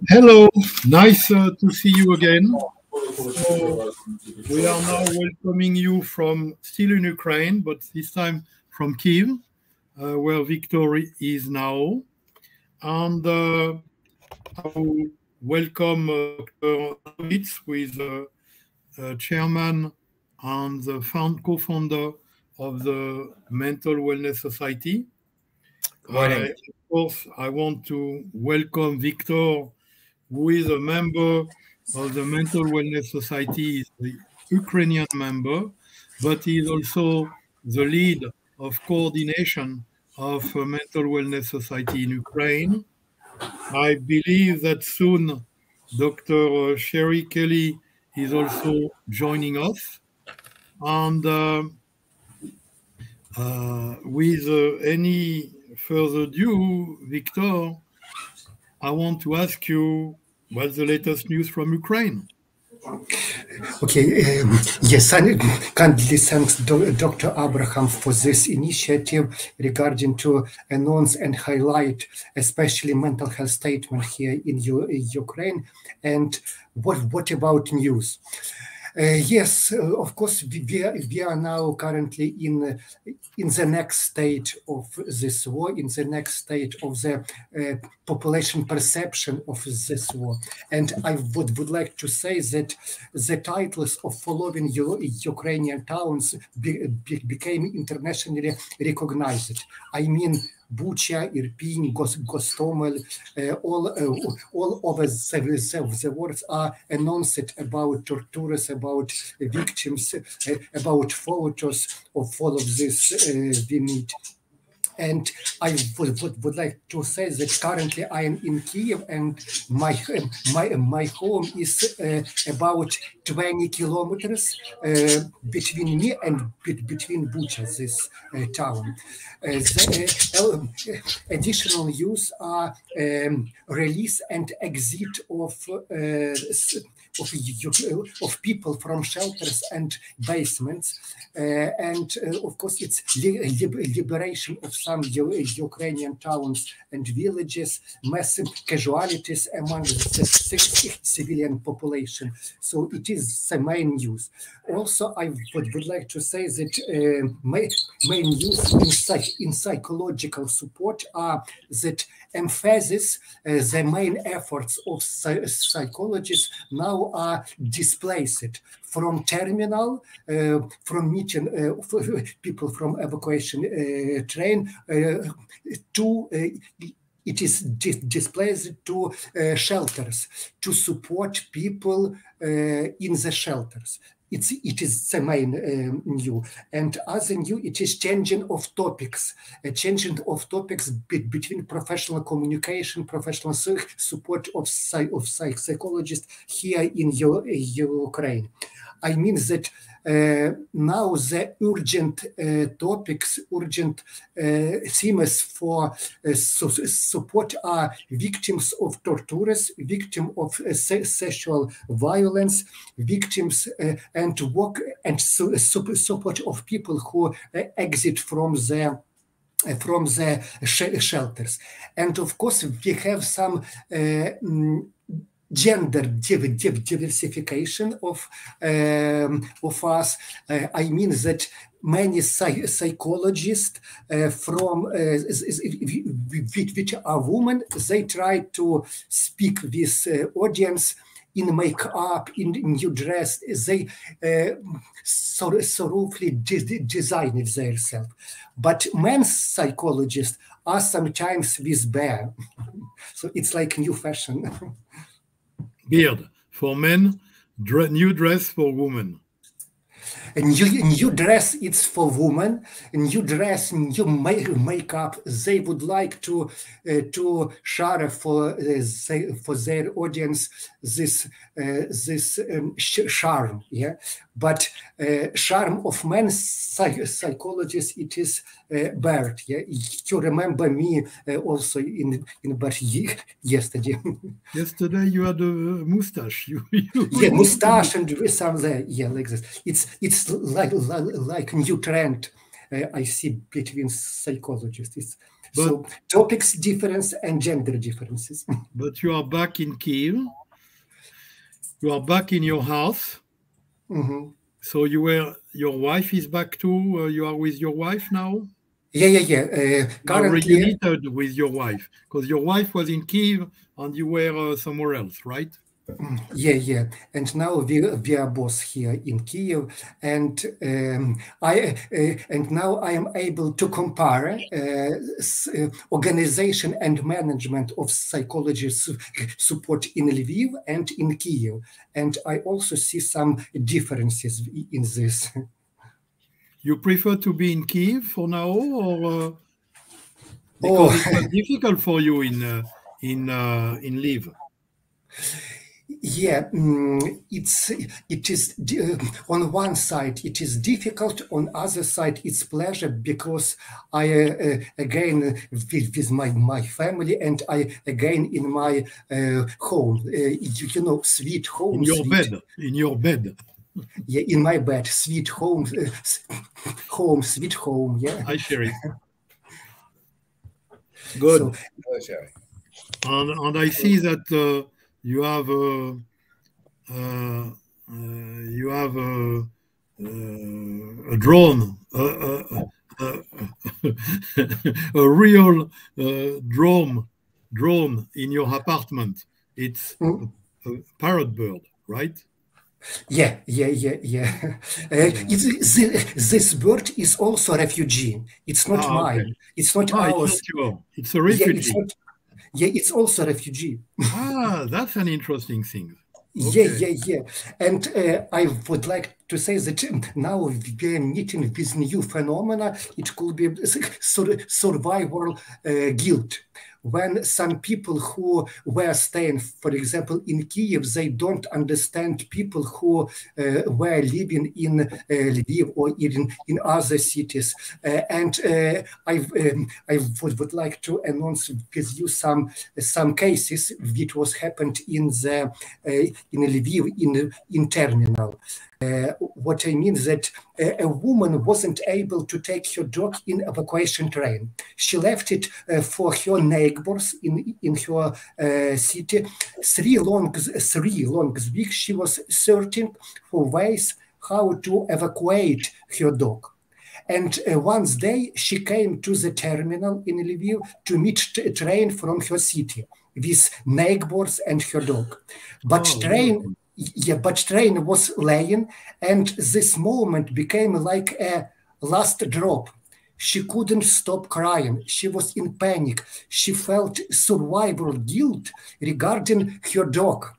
Hello, nice to see you again. So we are now welcoming you from still in Ukraine, but this time from Kyiv, where Viktor is now. And I will welcome Dr. Lebovits, who is chairman and the co-founder of the Mental Wellness Society. Of course, I want to welcome Viktor, who is a member of the Mental Wellness Society, is the Ukrainian member, but he is also the lead of coordination of Mental Wellness Society in Ukraine. I believe that soon Dr. Sherry Kelly is also joining us. And with any further ado, Viktor, I want to ask you, what's the latest news from Ukraine? Okay, yes, I kindly thanks Dr. Abraham for this initiative regarding to announce and highlight especially mental health statement here in Ukraine. And what about news? Yes, of course, we are now currently in the next stage of this war, in the next stage of the population perception of this war. And I would like to say that the titles of following Ukrainian towns became internationally recognized. I mean, Bucha, Irpin, Gostomel, all over the words are announced about tortures, about victims, about photos of all of this we need. And I would like to say that currently I am in Kyiv, and my home is about 20 kilometers between me and between Bucha, this town. The additional news are release and exit of people from shelters and basements, and of course it's liberation of some Ukrainian towns and villages, massive casualties among the civilian population. So it is the main news. Also, I would like to say that main news in psychological support are that emphasis, the main efforts of psychologists now are displaced from terminal, from meeting people from evacuation train to it is displaced to shelters to support people in the shelters. It is the main new. And other new, it is changing of topics, between professional communication, professional support of psychologists here in Ukraine. I mean that now the urgent topics, urgent themes for support are victims of tortures, victims of sexual violence, victims and work and support of people who exit from the shelters. And of course, we have some gender diversification of us. I mean that many psychologists from which are women, they try to speak with audience in makeup, in new dress. They thoroughly design it themselves. But men psychologists are sometimes with bear. So it's like new fashion. Beard for men, new dress for women. A new dress, it's for women. A new dress, new makeup. They would like to share for their audience this charm, yeah. But charm of men psychologists, it is bird. Yeah, you remember me also in bird yesterday. Yesterday you had a mustache. Yeah, mustache and some there. Yeah, like this. It's like new trend I see between psychologists. It's So topics difference and gender differences. But you are back in Kyiv. You are back in your house. Mm-hmm. So your wife is back too. You are with your wife now. Yeah. Currently, reunited with your wife, because your wife was in Kyiv and you were somewhere else, right? Yeah. And now we are both here in Kyiv, and now I am able to compare organization and management of psychology support in Lviv and in Kyiv, and I also see some differences in this. You prefer to be in Kyiv for now, or because it was difficult for you in Lviv? Yeah, it is on one side it is difficult, on other side it's pleasure, because I again with my family, and I again in my home, sweet home. In your bed. Yeah, in my bed, sweet home, sweet home. Yeah. Hi, Sherry. Good. Hello, Sherry. And I see that you have a drone, a real drone in your apartment. It's a parrot bird, right? Yeah. This bird is also a refugee. It's not mine. Okay. It's not ours. It's a refugee. It's also a refugee. That's an interesting thing. Okay. Yeah. And I would like to say that now we are meeting with new phenomena. It could be survival guilt. When some people who were staying, for example, in Kyiv, they don't understand people who were living in Lviv or in other cities. And I would like to announce with you some cases which was happened in Lviv in terminal. What I mean is that a woman wasn't able to take her dog in evacuation train. She left it for her neighbors in her city. Three long weeks she was searching for ways how to evacuate her dog. And one day she came to the terminal in Lviv to meet a train from her city with neighbors and her dog. But train was laying, and this moment became like a last drop. She couldn't stop crying. She was in panic. She felt survival guilt regarding her dog.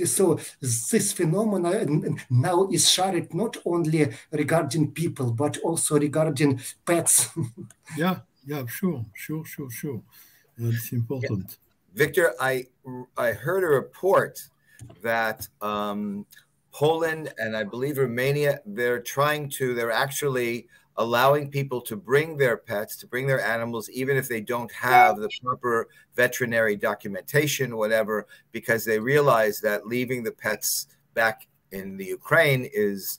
So this phenomenon now is shared not only regarding people, but also regarding pets. Yeah, sure. That's important. Yeah. Victor, I heard a report that Poland and I believe Romania, they're actually allowing people to bring their pets, to bring their animals, even if they don't have the proper veterinary documentation, whatever, because they realize that leaving the pets back in the Ukraine is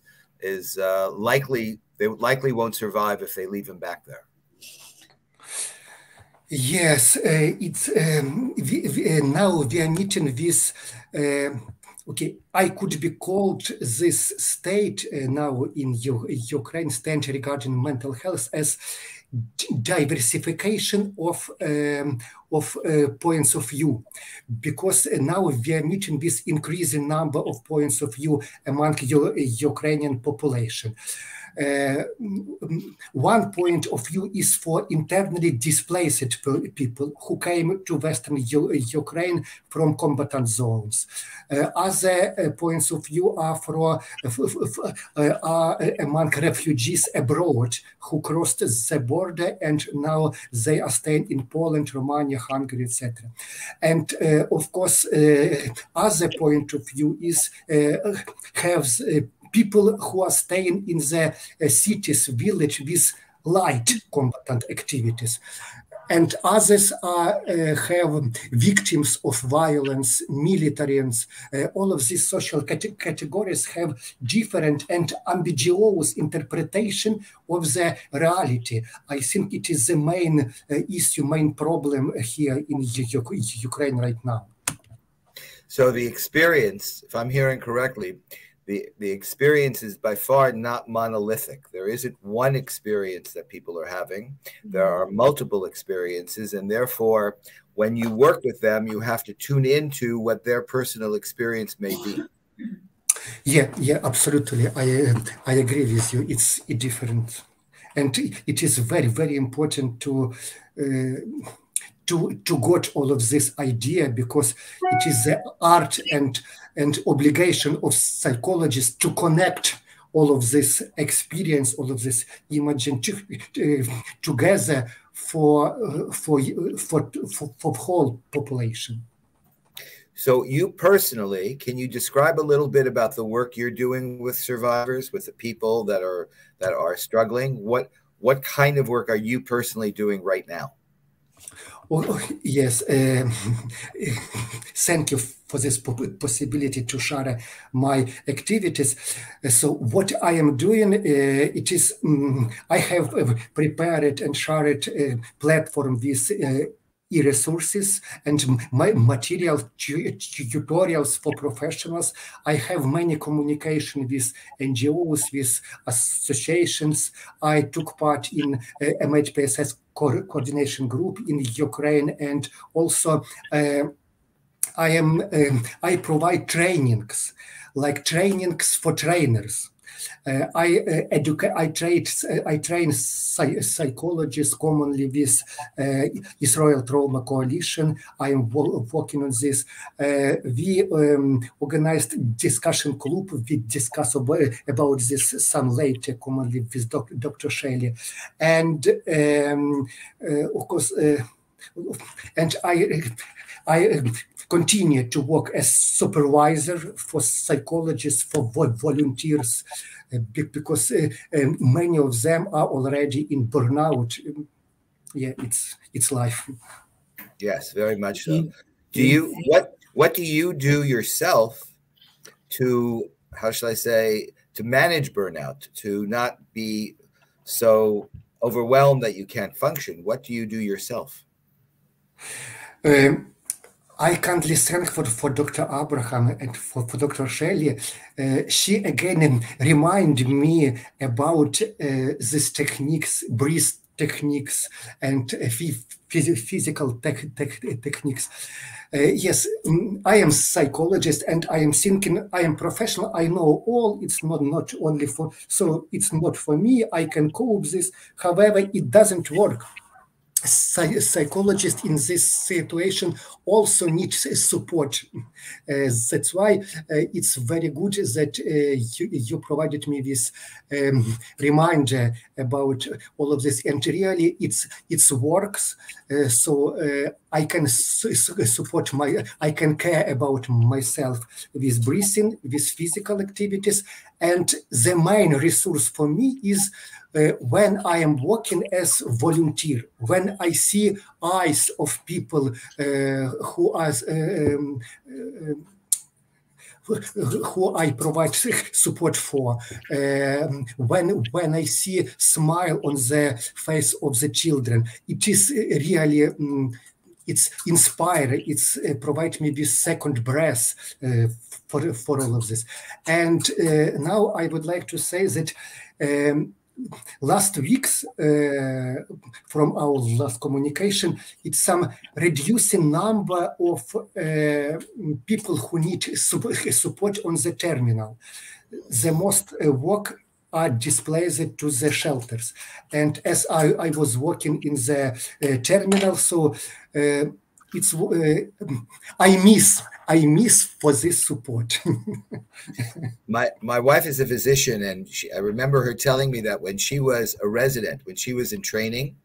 likely, they likely won't survive if they leave them back there. Yes, it's now we are meeting this. I could be called this state now in Ukraine stand regarding mental health as diversification of points of view, because now we are meeting this increasing number of points of view among Ukrainian population. One point of view is for internally displaced people who came to Western Ukraine from combatant zones. Other points of view are among refugees abroad who crossed the border and now they are staying in Poland, Romania, Hungary, etc. And of course, other point of view is people who are staying in the cities, village with light combatant activities. and others are have victims of violence, militarians. All of these social categories have different and ambiguous interpretation of the reality. I think it is the main issue, main problem here in Ukraine right now. So the experience, if I'm hearing correctly, the experience is by far not monolithic. There isn't one experience that people are having. There are multiple experiences, and therefore, when you work with them, you have to tune into what their personal experience may be. Yeah, absolutely. I agree with you. It's different, and it is very, very important to got all of this idea, because it is the art and obligation of psychologists to connect all of this experience, all of this imaging together for whole population. So you personally, can you describe a little bit about the work you're doing with survivors, with the people that are struggling? What kind of work are you personally doing right now? Oh, yes, thank you for this possibility to share my activities. So what I am doing, it is, I have prepared and shared a platform with e-resources and my material tutorials for professionals. I have many communication with NGOs, with associations. I took part in MHGC coordination group in Ukraine, and also I provide trainings, like trainings for trainers. I train psychologists commonly with Israel Trauma Coalition. I am working on this. We organized discussion club. We discuss about this some later, commonly with Dr. Shelley, and of course, and I continue to work as supervisor for psychologists, for volunteers, because many of them are already in burnout. Yeah, it's life. Yes, very much so. Do you what do you do yourself to, how shall I say, to manage burnout, to not be so overwhelmed that you can't function? What do you do yourself? I kindly thank for Dr. Abraham and for Dr. Shelley. She again reminded me about these techniques, breath techniques, and physical techniques. Yes, I am psychologist, and I am thinking, I am professional. I know all. It's not only for, so it's not for me. I can cope this. However, it doesn't work. Psychologists in this situation also need support. That's why it's very good that you provided me this reminder about all of this, and really it works. So I can support I can care about myself with breathing, with physical activities, and the main resource for me is when I am working as volunteer, when I see eyes of people who I provide support for, when I see smile on the face of the children, it is really it's inspiring. It's provide me with second breath for all of this. And now I would like to say that last weeks, from our last communication, it's some reducing number of people who need support on the terminal. The most work are displaced to the shelters. And as I was working in the terminal, so it's I miss for this support. My wife is a physician, and I remember her telling me that when she was a resident, when she was in training,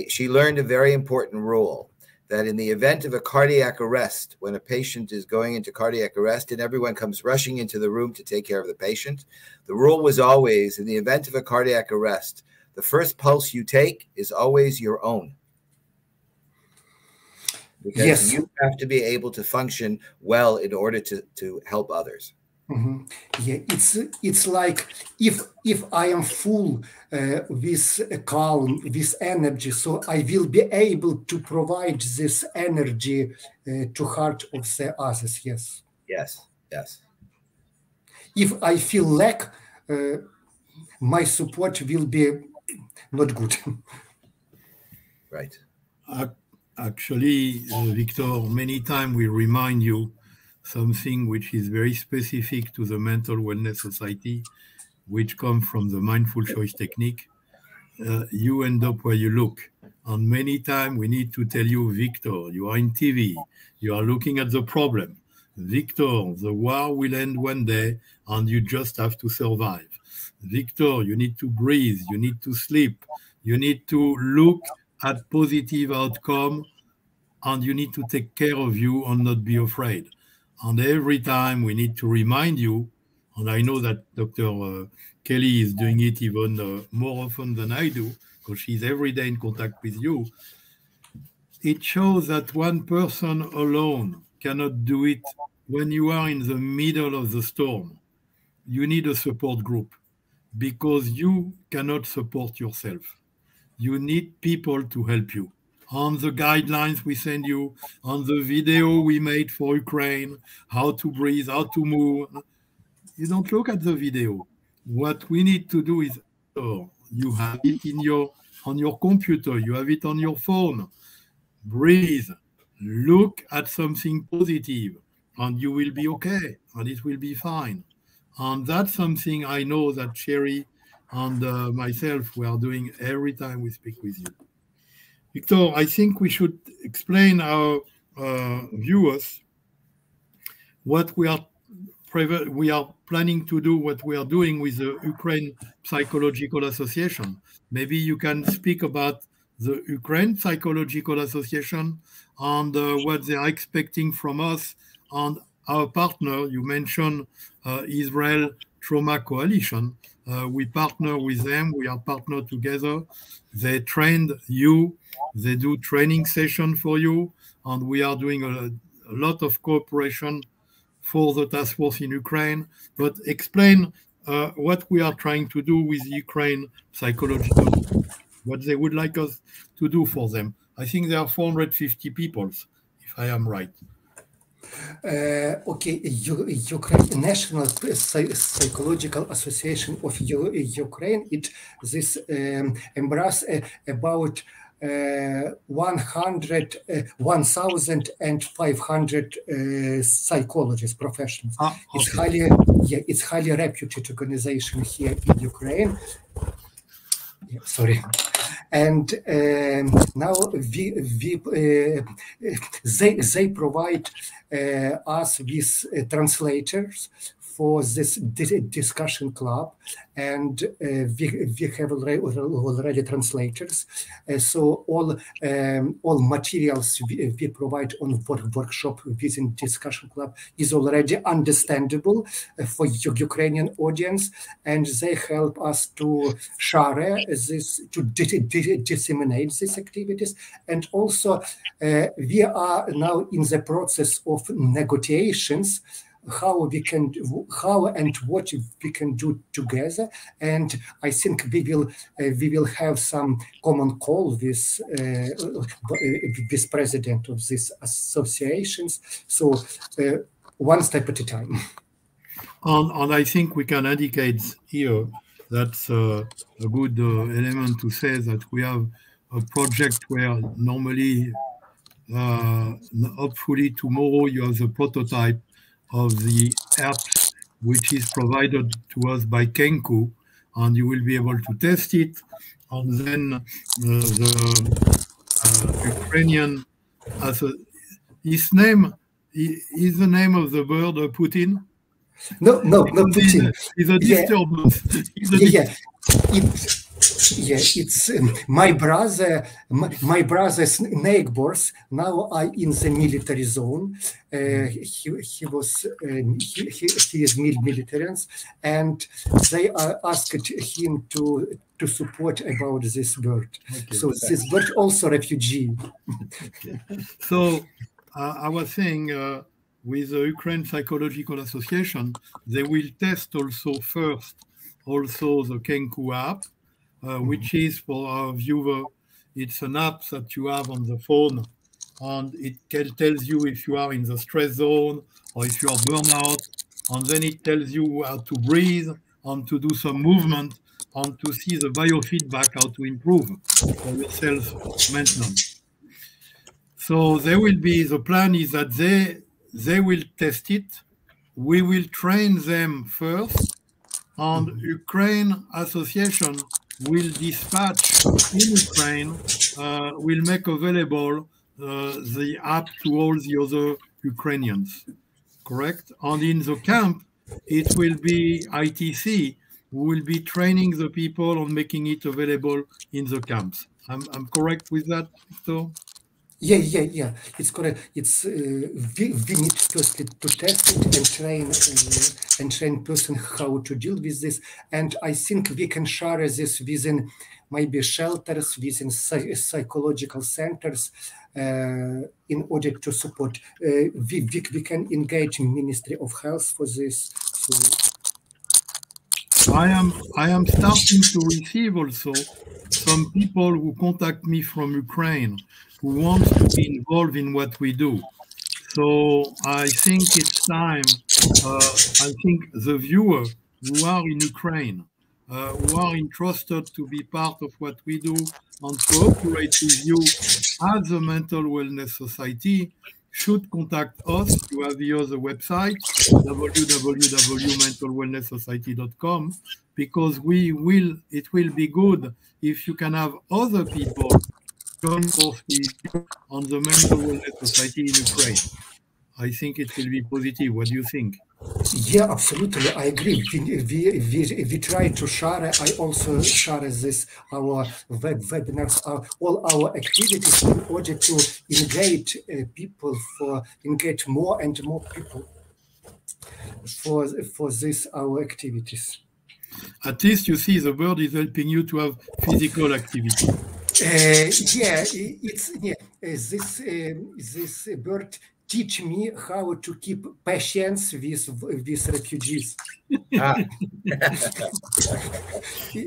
she learned a very important rule, that in the event of a cardiac arrest, when a patient is going into cardiac arrest and everyone comes rushing into the room to take care of the patient, the rule was always, in the event of a cardiac arrest, the first pulse you take is always your own. because yes. you have to be able to function well in order to help others. Mm-hmm. Yeah, it's like if I am full with calm, with energy, so I will be able to provide this energy to heart of the others. Yes. Yes. Yes. If I feel lack, my support will be not good. Right. Actually, Viktor, many times we remind you something which is very specific to the Mental Wellness Society, which comes from the mindful choice technique. You end up where you look. And many times we need to tell you, Viktor, you are in TV, you are looking at the problem. Viktor, the war will end one day and you just have to survive. Viktor, you need to breathe, you need to sleep, you need to look at positive outcome, and you need to take care of you and not be afraid. And every time we need to remind you, and I know that Dr. Kelly is doing it even more often than I do, because she's every day in contact with you. It shows that one person alone cannot do it when you are in the middle of the storm. You need a support group because you cannot support yourself. You need people to help you. On the guidelines we send you, on the video we made for Ukraine, how to breathe, how to move. You don't look at the video. What we need to do is, you have it on your computer, you have it on your phone. Breathe, look at something positive, and you will be okay, and it will be fine. And that's something I know that Sherry and myself, we are doing every time we speak with you. Viktor, I think we should explain our viewers what we are planning to do, what we are doing with the Ukraine Psychological Association. Maybe you can speak about the Ukraine Psychological Association and what they are expecting from us and our partner. You mentioned Israel Trauma Coalition. We partner with them. We are partnered together. They trained you. They do training session for you. And we are doing a lot of cooperation for the task force in Ukraine. But explain what we are trying to do with Ukraine Psychological, what they would like us to do for them. I think there are 450 people, if I am right. Okay, Ukraine National Psychological Association of Ukraine. This embrace about 1,500 psychologists, professionals. Okay. It's highly reputed organization here in Ukraine. Yeah, sorry. And now they provide us with translators for this discussion club, and we have already translators. So all materials we provide on workshop within discussion club is already understandable for Ukrainian audience, and they help us to share this, to disseminate these activities. And also we are now in the process of negotiations how and what we can do together, and I think we will have some common call with president of these associations. So one step at a time. And I think we can indicate here that's a good element to say that we have a project where normally, hopefully tomorrow, you have the prototype of the apps, which is provided to us by Kenku, and you will be able to test it. And then the Ukrainian, his name is the name of the bird Putin. No, Putin. He's a disturbance. Yeah, it's my brother's neighbors now are in the military zone. He was he is military, and they asked him to support about this bird. Okay. So this bird also refugee. So I was saying with the Ukraine Psychological Association, they will test also first the Kenku app, which is for our viewer, it's an app that you have on the phone, and it tells you if you are in the stress zone or if you are burnout, and then it tells you how to breathe and to do some movement and to see the biofeedback, how to improve for your self-maintenance. So there will be, the plan is that they will test it. We will train them first, and Ukraine Association will dispatch in Ukraine, will make available the app to all the other Ukrainians, correct? And in the camp, it will be ITC who will be training the people on making it available in the camps. I'm correct with that, Victor? Yeah. It's correct. It's we need first to test it and train person how to deal with this. And I think we can share this within maybe shelters, within psychological centers, in order to support. We can engage Ministry of Health for this. So I am starting to receive also some people who contact me from Ukraine who want to be involved in what we do. So I think it's time, I think the viewer who are in Ukraine, who are interested to be part of what we do and cooperate with you as a mental wellness society should contact us. You have here the website, www.mentalwellnesssociety.com, because it will be good if you can have other people join forces on the Mental Wellness Society in Ukraine. I think it will be positive. What do you think? Yeah, absolutely. I agree. We try to share. I also share this, our webinars, all our activities in order to engage people, engage more and more people for this, our activities. At least you see the bird is helping you to have physical activity. This bird teach me how to keep patience with refugees.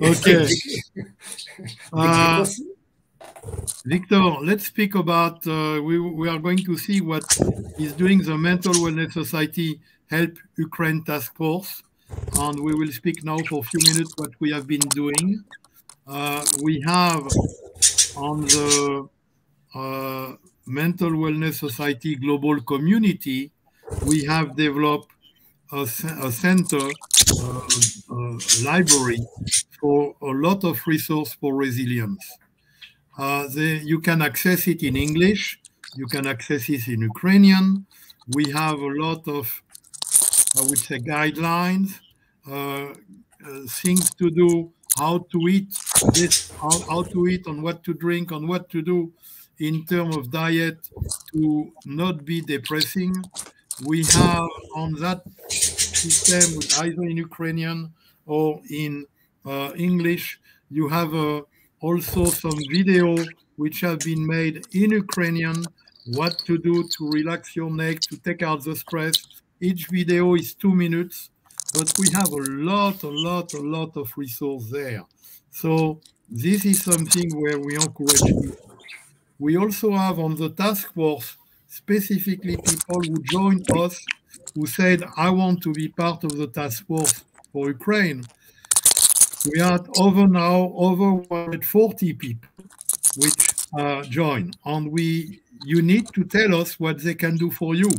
Okay. Victor, let's speak about, we are going to see what is doing the Mental Wellness Society Help Ukraine Taskforce, and we will speak now for a few minutes what we have been doing. We have on the Mental Wellness Society Global Community, we have developed a center, library for a lot of resources for resilience. You can access it in English, you can access it in Ukrainian. We have a lot of, I would say, guidelines, things to do, how to eat, how to eat, and what to drink, and what to do in terms of diet to not be depressing. We have on that system, either in Ukrainian or in English, you have also some video which have been made in Ukrainian, what to do to relax your neck, to take out the stress. Each video is 2 minutes, but we have a lot of resource there. So this is something where we encourage you. We also have on the task force specifically people who joined us who said, I want to be part of the task force for Ukraine. We had over 140 people which join, and you need to tell us what they can do for you,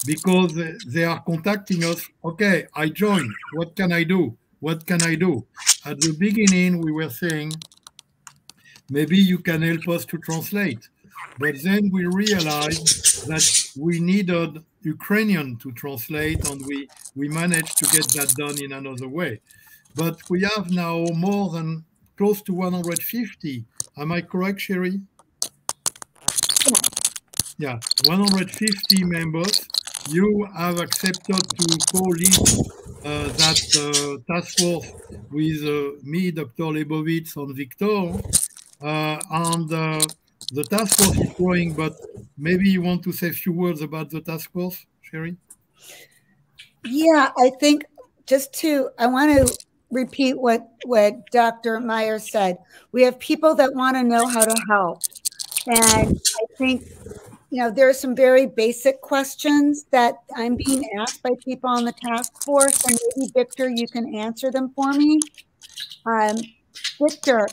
because they are contacting us. Okay, I joined. What can I do? What can I do? At the beginning, we were saying, maybe you can help us to translate. But then we realized that we needed Ukrainian to translate, and we managed to get that done in another way. But we have now more than close to 150. Am I correct, Sherry? Yeah, 150 members. You have accepted to co-lead that task force with me, Dr. Lebovits, and Viktor. And the task force is growing, but maybe you want to say a few words about the task force, Sherry? Yeah, I think I want to repeat what Dr. Meyer said. We have people that want to know how to help. And I think, there are some very basic questions that I'm being asked by people on the task force, and maybe, Victor, you can answer them for me. Victor,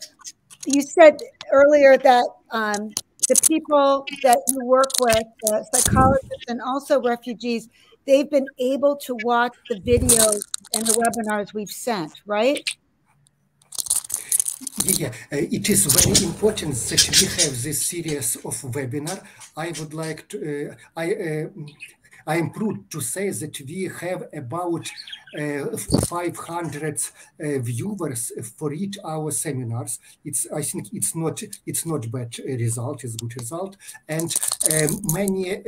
you said earlier that the people that you work with, psychologists and also refugees, they've been able to watch the videos and the webinars we've sent, right? Yeah, it is very important that we have this series of webinar. I would like to, I am proud to say that we have about 500 viewers for each our seminars. I think it's not bad result, it's good result. And many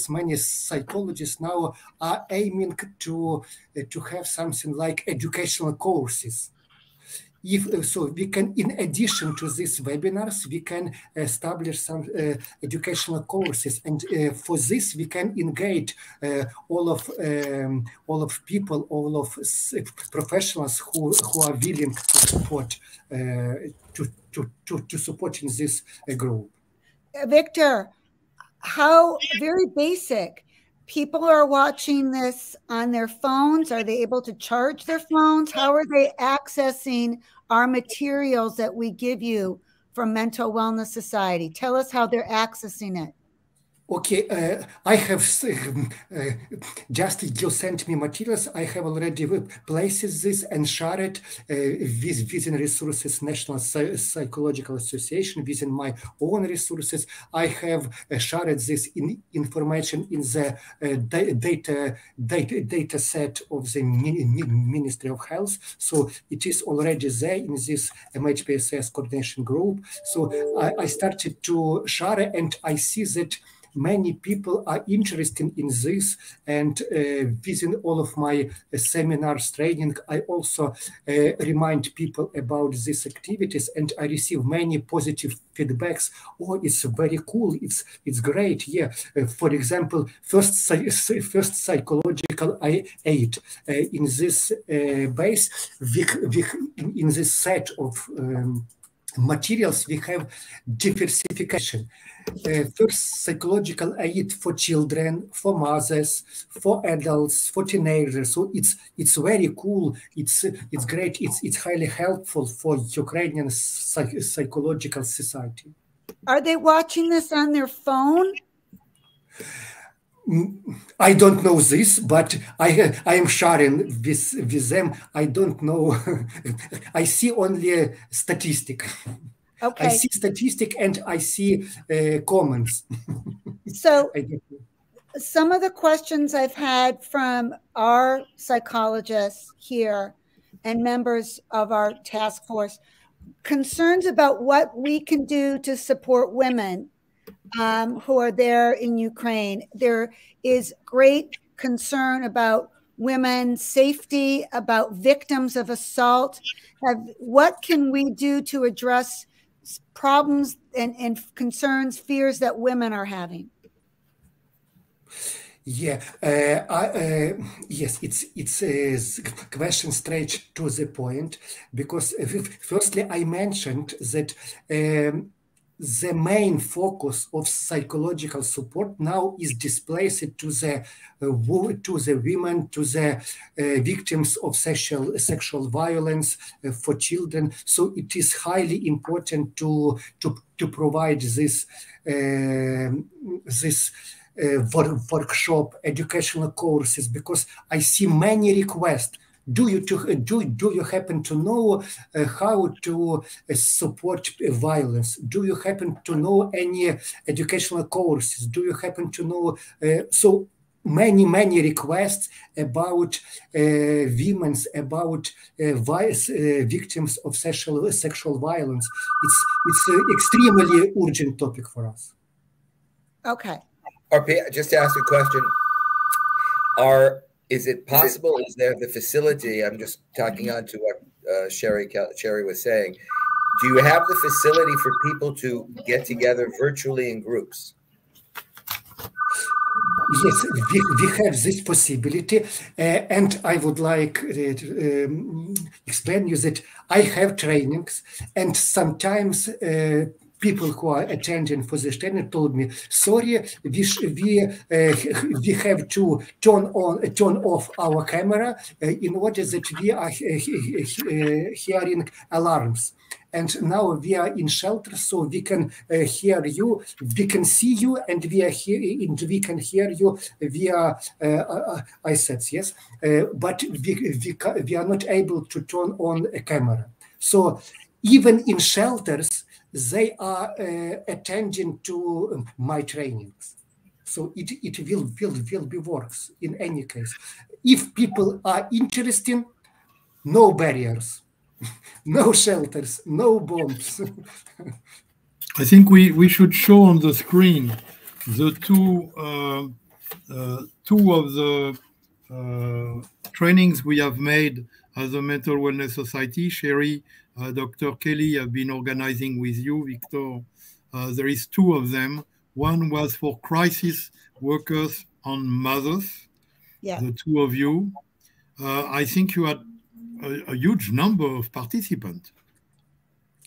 many psychologists now are aiming to have something like educational courses. So we can, in addition to these webinars, we can establish some educational courses, and for this we can engage all of people, all of professionals who are willing to support to support in this group. Victor, how very basic. People are watching this on their phones. Are they able to charge their phones? How are they accessing our materials that we give you from Mental Wellness Society? Tell us how they're accessing it. Okay, I have just you sent me materials. I have already placed this and shared it within resources, National Psychological Association, within my own resources. I have shared this information in the data set of the Ministry of Health. So it is already there in this MHGC coordination group. So I started to share, and I see that many people are interested in this, and within all of my seminars, training, I also remind people about these activities, and I receive many positive feedbacks. Oh, it's very cool, it's great. Yeah, for example, first psychological aid in this base, in this set of materials, we have diversification. First, psychological aid for children, for mothers, for adults, for teenagers. So it's very cool. It's great. It's highly helpful for Ukrainian psychological society. Are they watching this on their phone? I don't know this, but I am sharing with them. I don't know. I see only a statistic. Okay. I see statistic and I see comments. So some of the questions I've had from our psychologists here and members of our task force, concerns about what we can do to support women who are there in Ukraine. There is great concern about women's safety, about victims of assault. What can we do to address problems and concerns, fears that women are having? Yeah, yes, it's a question straight to the point, because firstly I mentioned that the main focus of psychological support now is displaced to the women, to the victims of sexual violence, for children. So it is highly important to provide this workshop, educational courses, because I see many requests. Do you happen to know how to support violence? Do you happen to know any educational courses? Do you happen to know? So many requests about women's, about victims of sexual violence. It's an extremely urgent topic for us. Okay. Just to ask a question, is it possible, is there the facility, I'm just talking on to what Sherry was saying, do you have the facility for people to get together virtually in groups? Yes, we have this possibility, and I would like to explain you that I have trainings, and sometimes people who are attending for this training told me, sorry, we have to turn off our camera in order that we are hearing alarms. And now we are in shelter, so we can hear you, we can see you, and we can hear you via iSets, yes? But we are not able to turn on a camera. So even in shelters, they are attending to my trainings. So it will be works in any case. If people are interested, no barriers. No shelters, no bombs. I think we should show on the screen the two of the trainings we have made as a Mental Wellness Society. Sherry, Dr. Kelly have been organizing with you, Viktor. There is two of them. One was for crisis workers on mothers, the two of you. I think you had a huge number of participants.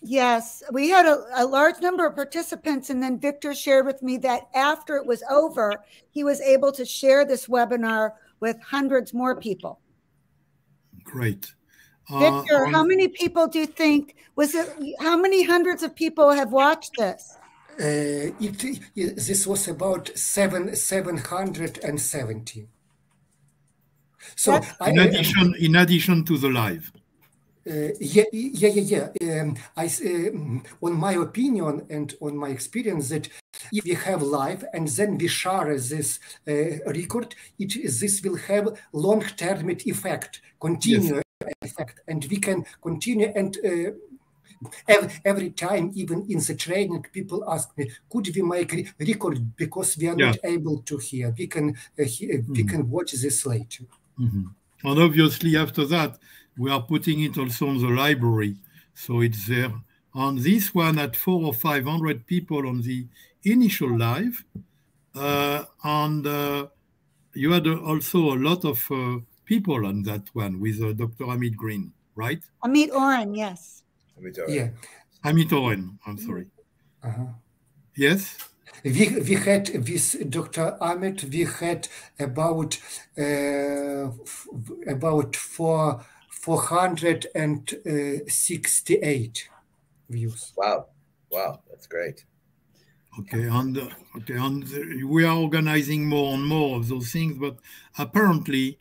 Yes, we had a large number of participants, and then Viktor shared with me that after it was over, he was able to share this webinar with hundreds more people. Great. Viktor, how many people do you think, how many hundreds of people have watched this? This was about 770. So in addition to the live. On my opinion and on my experience, that if we have live and then we share this record, this will have long-term effect, continue effect, and we can continue. And every time, even in the training, people ask me, could we make record because we are not able to hear? We can we can watch this later. Mm-hmm. And obviously, after that, we are putting it also on the library, so it's there. On this one, at 400 or 500 people on the initial live, and you had also a lot of people on that one with Dr. Amit Green, right? Amit Oren, yes. Amit Oren, I'm sorry. Yes? We had with Dr. Amit, we had about 468 views. Wow, that's great. Okay, and we are organizing more and more of those things, but apparently,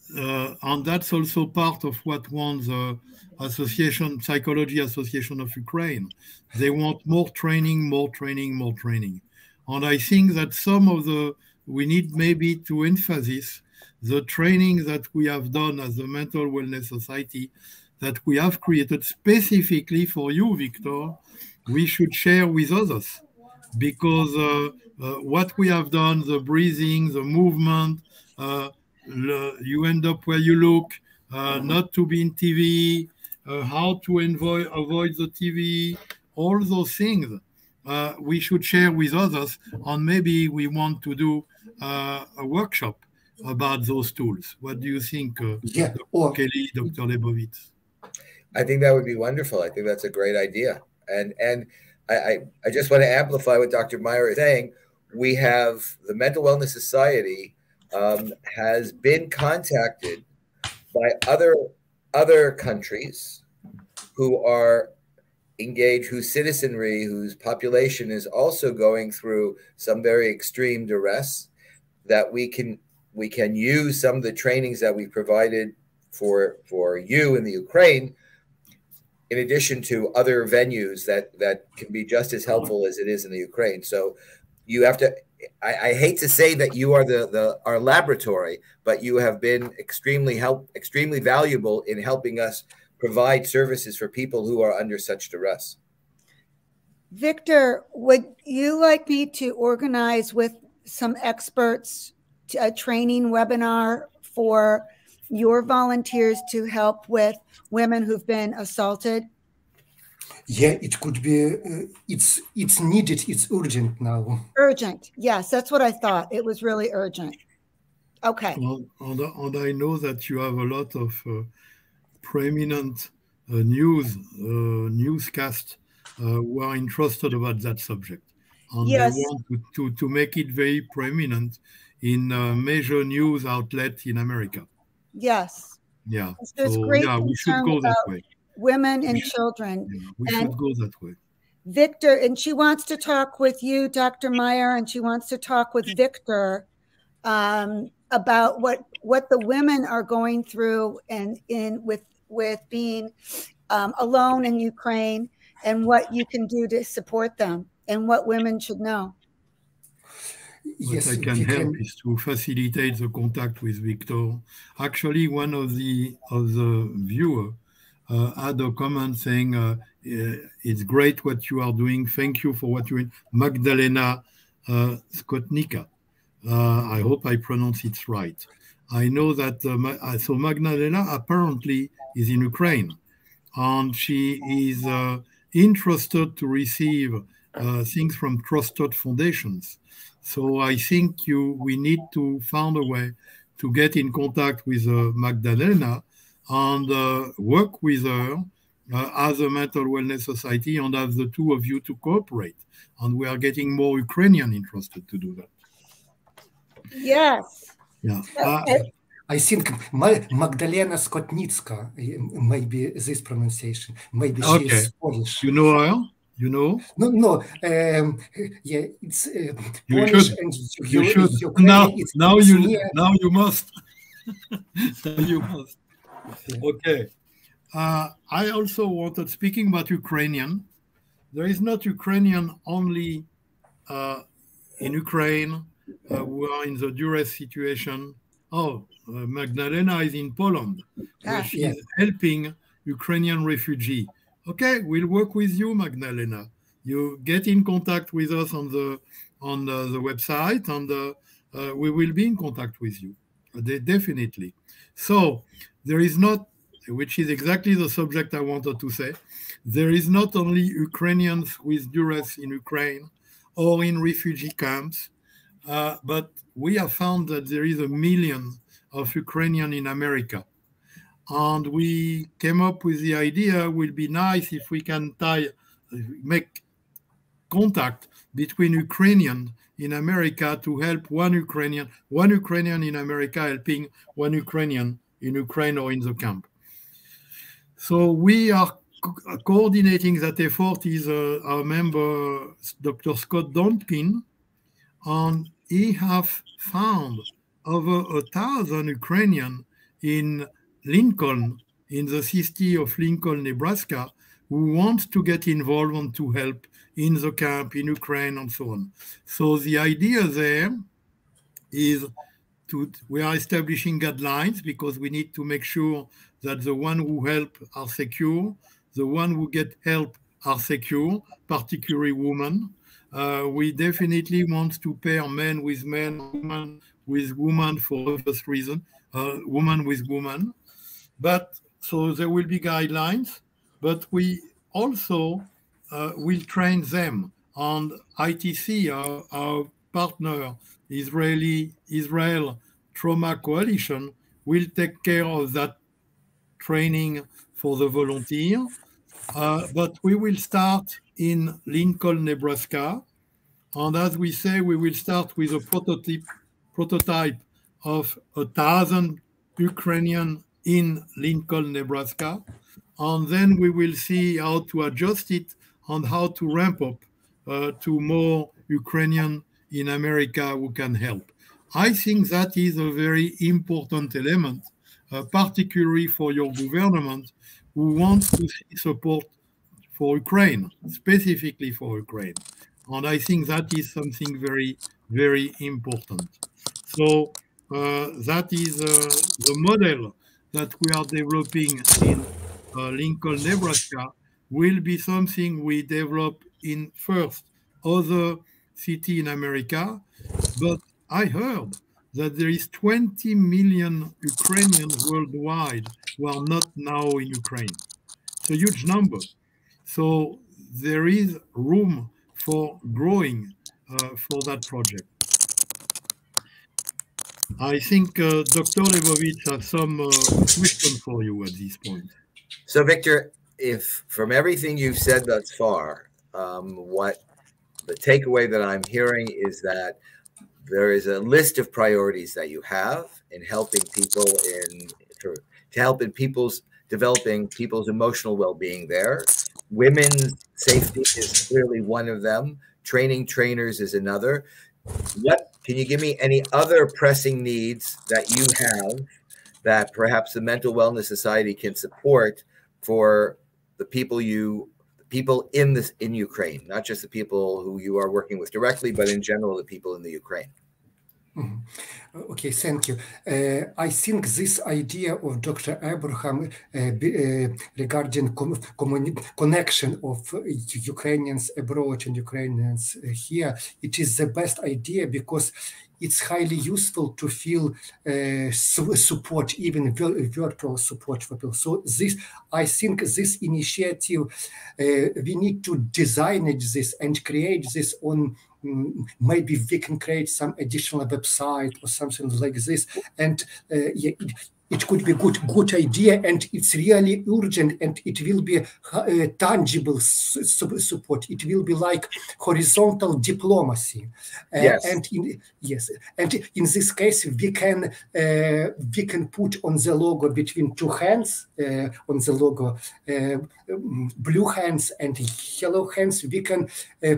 and that's also part of what wants the Psychology Association of Ukraine. They want more training. And I think that we need maybe to emphasize the training that we have done as the Mental Wellness Society, that we have created specifically for you, Viktor, we should share with others. Because what we have done, the breathing, the movement, you end up where you look, not to be in TV, how to avoid the TV, all those things. We should share with others, and maybe we want to do a workshop about those tools. What do you think, Dr. Kelly, Dr. Lebovits? I think that would be wonderful. I think that's a great idea. And I just want to amplify what Dr. Meyer is saying. We have the Mental Wellness Society has been contacted by other countries who are engaged, whose citizenry, whose population is also going through some very extreme duress, that we can use some of the trainings that we provided for you in the Ukraine, in addition to other venues that can be just as helpful as it is in the Ukraine. So you have to, I hate to say that you are our laboratory, but you have been extremely valuable in helping us provide services for people who are under such duress. Victor, would you like me to organize with some experts a training webinar for your volunteers to help with women who've been assaulted? Yeah, it could be. It's needed. It's urgent now. Urgent. Yes, that's what I thought. It was really urgent. Okay. And I know that you have a lot of prominent newscasts who are interested about that subject. And yes. They want to make it very prominent in major news outlets in America. Yes. Yeah. There's so, great yeah, we should go that way. Women and children. Yeah, we should go that way. Victor, and she wants to talk with you, Dr. Meyer, and she wants to talk with Victor about what the women are going through and with being alone in Ukraine, and what you can do to support them, and what women should know. What I can help is to facilitate the contact with Viktor. Actually, one of the viewers had a comment saying, it's great what you are doing. Thank you for what you're doing. Magdalena Skotnika. I hope I pronounce it right. I know that, so Magdalena apparently is in Ukraine, and she is interested to receive things from trusted foundations. So I think we need to find a way to get in contact with Magdalena and work with her as a mental wellness society, and have the two of you to cooperate. And we are getting more Ukrainian interested to do that. Yes. Yeah. I think Magdalena Skotnicka, maybe this pronunciation. Maybe she is Polish. You know her? You know? No. Yeah, it's you Polish should. and you should. Now you must. You must. Okay. I also wanted, speaking about Ukrainian, there is not Ukrainian only in Ukraine who are in the duress situation. Magdalena is in Poland, where she is helping Ukrainian refugees. Okay, we'll work with you, Magdalena. You get in contact with us on the website, and we will be in contact with you. Definitely. So there is not, which is exactly the subject I wanted to say, there is not only Ukrainians with duress in Ukraine or in refugee camps, but we have found that there is 1 million of Ukrainians in America. And we came up with the idea, it would be nice if we can make contact between Ukrainians in America to help one Ukrainian in America helping one Ukrainian in Ukraine or in the camp. So we are coordinating that effort is our member, Dr. Scott Donkin, and he have found over 1,000 Ukrainians in Lincoln, in the city of Lincoln, Nebraska, who want to get involved and to help in the camp, in Ukraine, and so on. So the idea there is we are establishing guidelines, because we need to make sure that the one who help are secure, the one who get help are secure, particularly women. We definitely want to pair men with men, women with women for obvious reason, woman with woman. But so there will be guidelines, but we also will train them. And ITC, our partner, Israel Trauma Coalition, will take care of that training for the volunteer. But we will start in Lincoln, Nebraska. And as we say, we will start with a prototype of 1,000 Ukrainian in Lincoln, Nebraska. And then we will see how to adjust it and how to ramp up to more Ukrainian in America who can help. I think that is a very important element, particularly for your government, who wants to see support for Ukraine, specifically for Ukraine. And I think that is something very, very important. So that is the model that we are developing in Lincoln, Nebraska, will be something we develop in first other city in America. But I heard that there is 20 million Ukrainians worldwide who are not now in Ukraine. It's a huge number. So there is room for growing for that project. I think Dr. Lebovits has some question for you at this point. So, Victor, if from everything you've said thus far, what the takeaway that I'm hearing is that there is a list of priorities that you have in helping people developing people's emotional well-being there. Women's safety is clearly one of them. Training trainers is another. Can you give me any other pressing needs that you have that perhaps the Mental Wellness Society can support for the people in Ukraine, not just the people who you are working with directly, but in general, the people in the Ukraine? Okay, thank you. I think this idea of Dr. Abraham regarding connection of Ukrainians abroad and Ukrainians here, it is the best idea because it's highly useful to feel support, even virtual support for people. So I think this initiative, we need to design this and create this on. Maybe we can create some additional website or something like this, and yeah, it could be good idea, and it's really urgent, and it will be tangible support. It will be like horizontal diplomacy. Yes. And in this case, we can put on the logo between two hands on the logo, blue hands and yellow hands. We can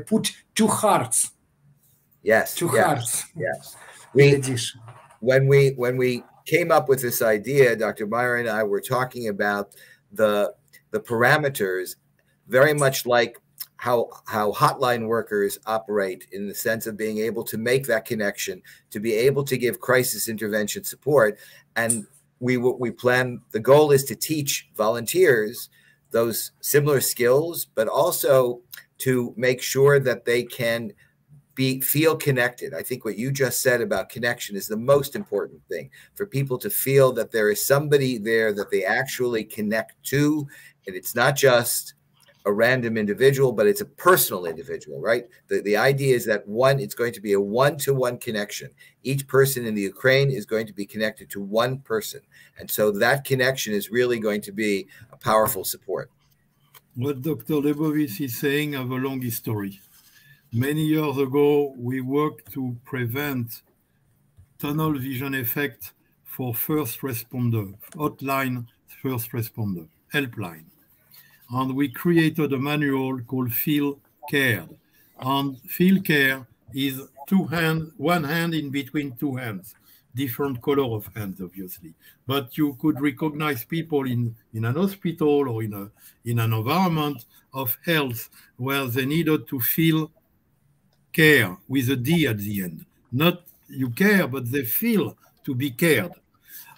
put two hearts. Yes. Two hearts. Yes. When we came up with this idea, Dr. Meyer and I were talking about the parameters, very much like how hotline workers operate, in the sense of being able to make that connection, to be able to give crisis intervention support. And we plan, the goal is to teach volunteers those similar skills, but also to make sure that they can feel connected. I think what you just said about connection is the most important thing, for people to feel that there is somebody there that they actually connect to, and it's not just a random individual, but it's a personal individual, right? The idea is that it's going to be a one-to-one connection. Each person in the Ukraine is going to be connected to one person. And so that connection is really going to be a powerful support. What Dr. Lebovits is saying have a long history. Many years ago, we worked to prevent tunnel vision effect for first responder, hotline first responder, helpline. And we created a manual called Feel Cared. And Feel Care is one hand in between two hands, different color of hands, obviously. But you could recognize people in an hospital or in an environment of health where they needed to feel care with a D at the end. Not you care, but they feel to be cared.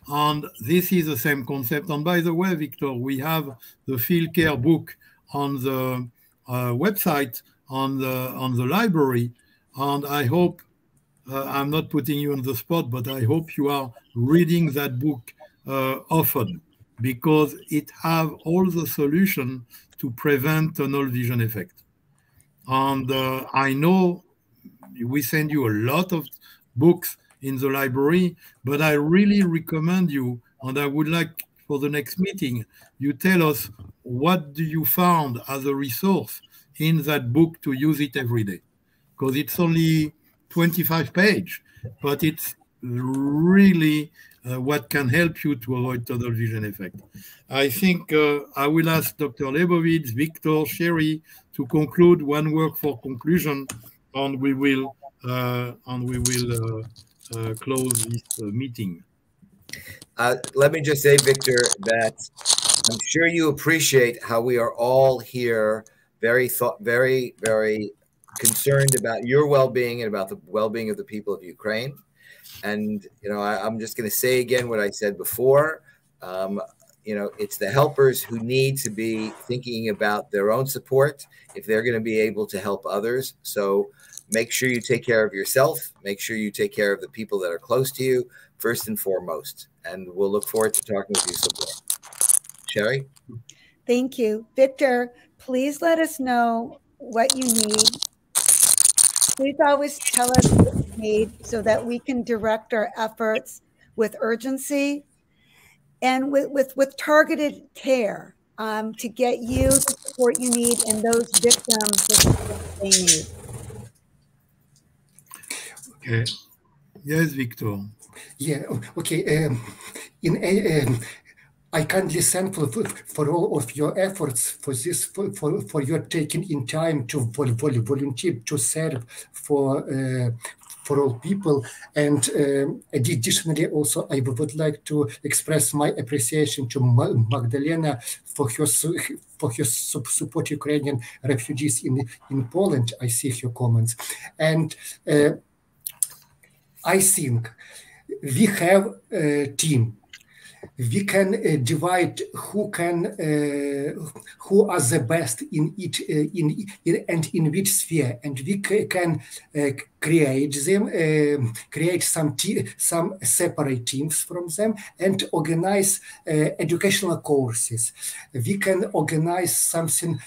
And this is the same concept. And by the way, Victor, we have the Feel Care book on the website, on the library. And I hope, I'm not putting you on the spot, but I hope you are reading that book often, because it has all the solution to prevent tunnel vision effect. And I know we send you a lot of books in the library, but I really recommend you, and I would like for the next meeting, you tell us what do you found as a resource in that book to use it every day. Because it's only 25 pages, but it's really what can help you to avoid tunnel vision effect. I think I will ask Dr. Lebovits, Viktor, Sherry to conclude, one word for conclusion, and we will close this meeting. Let me just say, Victor, that I'm sure you appreciate how we are all here very concerned about your well-being and about the well-being of the people of Ukraine. And, you know, I'm just going to say again what I said before. You know, it's the helpers who need to be thinking about their own support if they're going to be able to help others. So make sure you take care of yourself. Make sure you take care of the people that are close to you, first and foremost. And we'll look forward to talking with you someday. Sherry? Thank you. Victor, please let us know what you need. Please always tell us what you need so that we can direct our efforts with urgency and with targeted care to get you the support you need and those victims the support they need. Okay. Yes, Victor. Yeah. Okay. I kindly thankful for all of your efforts for this, for your taking in time to volunteer to serve for all people. And additionally, also, I would like to express my appreciation to Magdalena for her support Ukrainian refugees in Poland. I see her comments. And I think we have a team. We can divide who are the best in each and in which sphere, and we can create them, create some separate teams from them, and organize educational courses. We can organize something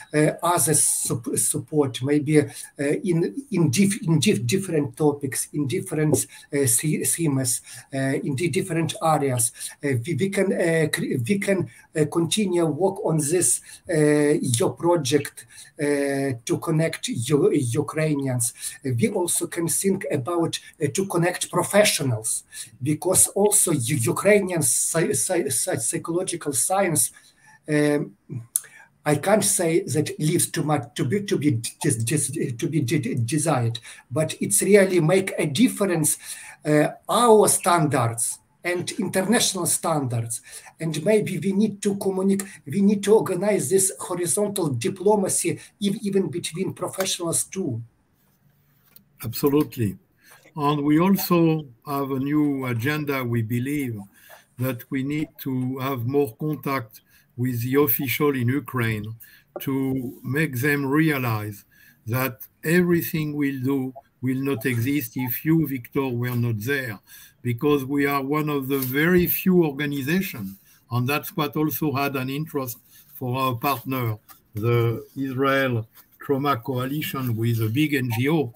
other support, maybe in different topics, in different themes, in different areas. We can continue work on this your project to connect Ukrainians. We also can think about to connect professionals, because also Ukrainian psychological science, I can't say that leaves too much to be desired, but it's really make a difference. Our standards and international standards, and maybe we need to communicate. We need to organize this horizontal diplomacy even between professionals too. Absolutely. And we also have a new agenda. We believe that we need to have more contact with the official in Ukraine to make them realize that everything we'll do will not exist if you, Victor, were not there, because we are one of the very few organizations, and that's what also had an interest for our partner, the Israel Trauma Coalition, with a big NGO.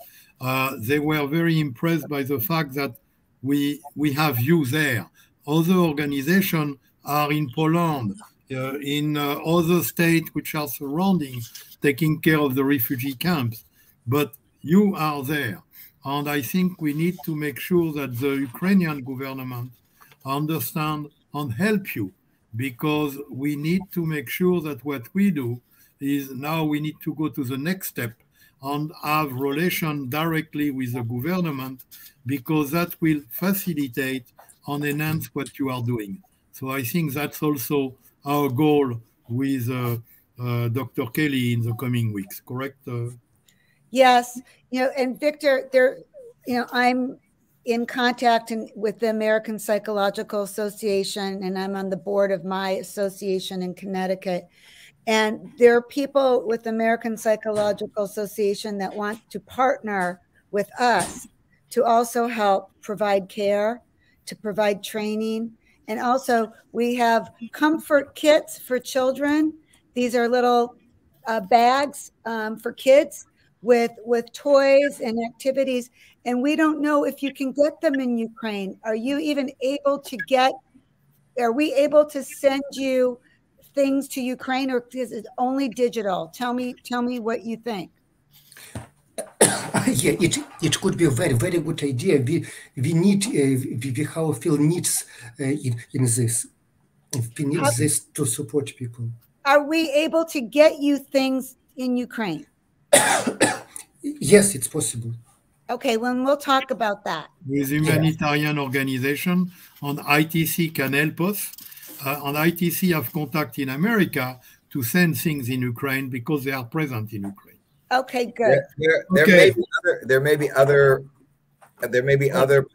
They were very impressed by the fact that we have you there. Other organizations are in Poland, in other states which are surrounding, taking care of the refugee camps, but you are there. And I think we need to make sure that the Ukrainian government understand and help you, because we need to make sure that what we do is now we need to go to the next step and have relation directly with the government, because that will facilitate and enhance what you are doing. So I think that's also our goal with Dr. Kelly in the coming weeks, correct? Yes, and Victor, I'm in contact with the American Psychological Association, and I'm on the board of my association in Connecticut. And there are people with the American Psychological Association that want to partner with us to also help provide care, to provide training. And also we have comfort kits for children. These are little bags for kids with toys and activities. And we don't know if you can get them in Ukraine. Are you even able to are we able to send you things to Ukraine, or is it only digital? Tell me what you think. Yeah, it could be a very, very good idea. We need we feel needs in this. We need this to support people. Are we able to get you things in Ukraine? Yes, it's possible. Okay, well, we'll talk about that. With humanitarian organization, and ITC can help us. And ITC have contact in America to send things in Ukraine because they are present in Ukraine. Okay, good. There may be other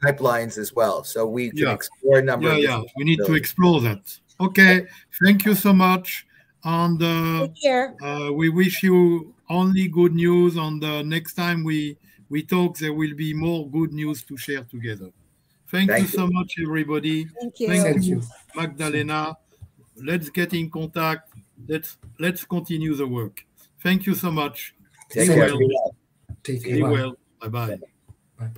pipelines as well, so we can explore a number of different we need to explore that. Okay, thank you so much, and Take care. we wish you only good news. And next time we talk, there will be more good news to share together. Thank you so much, everybody. Thank you. Thank you, Magdalena. Let's get in contact. Let's continue the work. Thank you so much. Take care. Be well. Bye-bye. Bye.